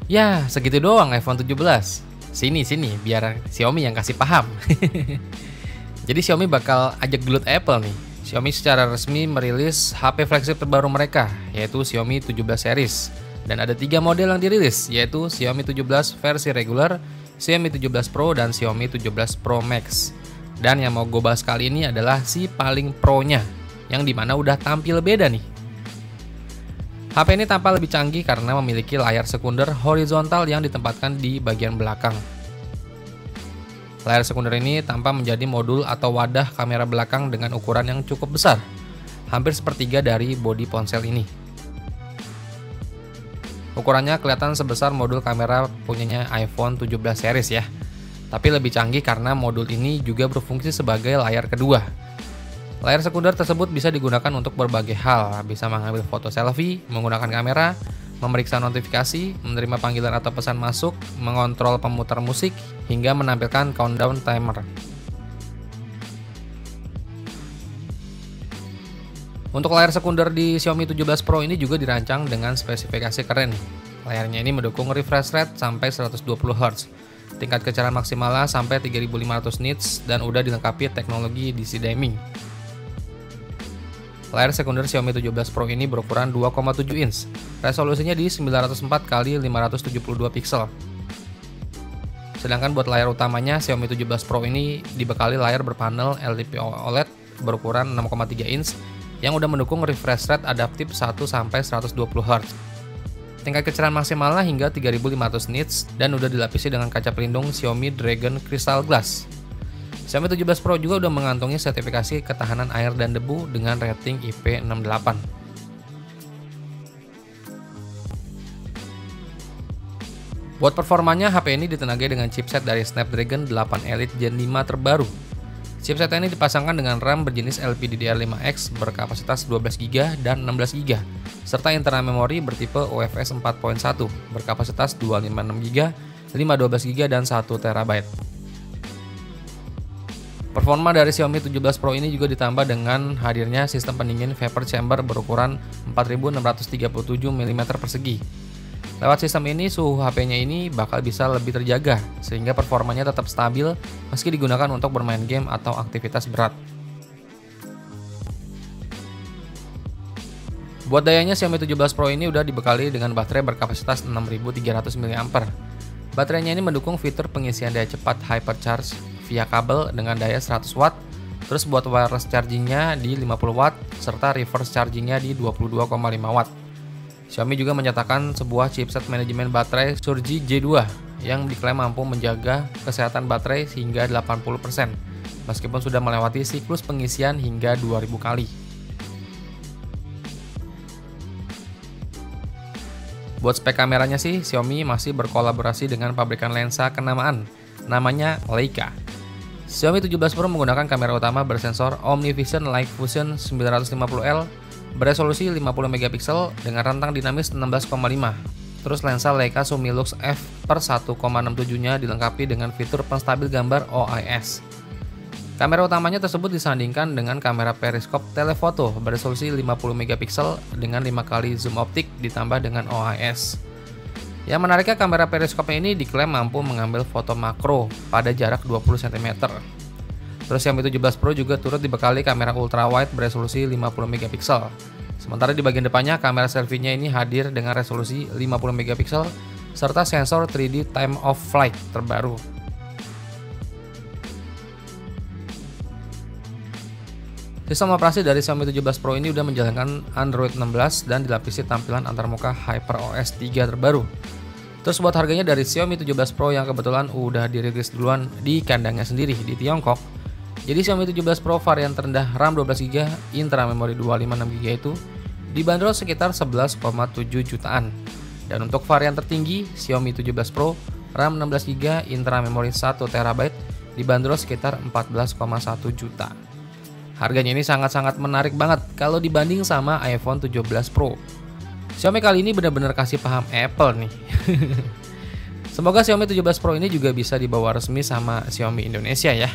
Ya, segitu doang iPhone 17. Sini, biar Xiaomi yang kasih paham. Jadi Xiaomi bakal ajak gelut Apple nih. Xiaomi secara resmi merilis HP flagship terbaru mereka, yaitu Xiaomi 17 series. Dan ada 3 model yang dirilis, yaitu Xiaomi 17 versi regular, Xiaomi 17 Pro, dan Xiaomi 17 Pro Max. Dan yang mau gue bahas kali ini adalah si paling pro-nya, yang dimana udah tampil beda nih. HP ini tampak lebih canggih karena memiliki layar sekunder horizontal yang ditempatkan di bagian belakang. Layar sekunder ini tampak menjadi modul atau wadah kamera belakang dengan ukuran yang cukup besar, hampir sepertiga dari bodi ponsel ini. Ukurannya kelihatan sebesar modul kamera punyanya iPhone 17 series ya, tapi lebih canggih karena modul ini juga berfungsi sebagai layar kedua. Layar sekunder tersebut bisa digunakan untuk berbagai hal, bisa mengambil foto selfie, menggunakan kamera, memeriksa notifikasi, menerima panggilan atau pesan masuk, mengontrol pemutar musik, hingga menampilkan countdown timer. Untuk layar sekunder di Xiaomi 17 Pro ini juga dirancang dengan spesifikasi keren. Layarnya ini mendukung refresh rate sampai 120 Hz, tingkat kecerdasan maksimalnya sampai 3500 nits, dan udah dilengkapi teknologi DC dimming. Layar sekunder Xiaomi 17 Pro ini berukuran 2,7 inch, resolusinya di 904 x 572 pixel. Sedangkan buat layar utamanya, Xiaomi 17 Pro ini dibekali layar berpanel LTP OLED berukuran 6,3 inch yang udah mendukung refresh rate adaptif 1-120 Hz. Tingkat kecerdasan maksimalnya hingga 3500 nits dan udah dilapisi dengan kaca pelindung Xiaomi Dragon Crystal Glass. Xiaomi 17 Pro juga udah mengantongi sertifikasi ketahanan air dan debu dengan rating IP68. Buat performanya, HP ini ditenagai dengan chipset dari Snapdragon 8 Elite Gen 5 terbaru. Chipset ini dipasangkan dengan RAM berjenis LPDDR5X berkapasitas 12GB dan 16GB, serta internal memori bertipe UFS 4.1 berkapasitas 256GB, 512GB, dan 1TB. Performa dari Xiaomi 17 Pro ini juga ditambah dengan hadirnya sistem pendingin vapor chamber berukuran 4637 mm persegi. Lewat sistem ini, suhu HP-nya ini bakal bisa lebih terjaga, sehingga performanya tetap stabil meski digunakan untuk bermain game atau aktivitas berat. Buat dayanya, Xiaomi 17 Pro ini udah dibekali dengan baterai berkapasitas 6300 mAh. Baterainya ini mendukung fitur pengisian daya cepat hypercharge via kabel dengan daya 100 watt, terus buat wireless chargingnya di 50 watt, serta reverse chargingnya di 22,5 watt. Xiaomi juga menyatakan sebuah chipset manajemen baterai Surge J2 yang diklaim mampu menjaga kesehatan baterai hingga 80%, meskipun sudah melewati siklus pengisian hingga 2000 kali. Buat spek kameranya sih, Xiaomi masih berkolaborasi dengan pabrikan lensa kenamaan, namanya Leica. Xiaomi 17 Pro menggunakan kamera utama bersensor OmniVision Light Fusion 950L beresolusi 50 megapiksel dengan rentang dinamis 16,5. Terus lensa Leica Sumilux f/1,67-nya dilengkapi dengan fitur penstabil gambar OIS. Kamera utamanya tersebut disandingkan dengan kamera periskop telefoto beresolusi 50 megapiksel dengan 5 kali zoom optik ditambah dengan OIS. Yang menariknya, kamera periskopnya ini diklaim mampu mengambil foto makro pada jarak 20 cm. Terus Xiaomi 17 Pro juga turut dibekali kamera ultrawide beresolusi 50 megapiksel. Sementara di bagian depannya, kamera selfie-nya ini hadir dengan resolusi 50 megapiksel serta sensor 3D time of flight terbaru. Sistem operasi dari Xiaomi 17 Pro ini udah menjalankan Android 16 dan dilapisi tampilan antarmuka HyperOS 3 terbaru. Terus buat harganya dari Xiaomi 17 Pro yang kebetulan udah dirilis duluan di kandangnya sendiri di Tiongkok. Jadi Xiaomi 17 Pro varian terendah RAM 12GB, internal memori 256GB itu dibanderol sekitar 11,7 jutaan. Dan untuk varian tertinggi Xiaomi 17 Pro RAM 16GB, internal memori 1TB dibanderol sekitar 14,1 juta. Harganya ini sangat-sangat menarik banget kalau dibanding sama iPhone 17 Pro. Xiaomi kali ini benar-benar kasih paham Apple nih. Semoga Xiaomi 17 Pro ini juga bisa dibawa resmi sama Xiaomi Indonesia ya.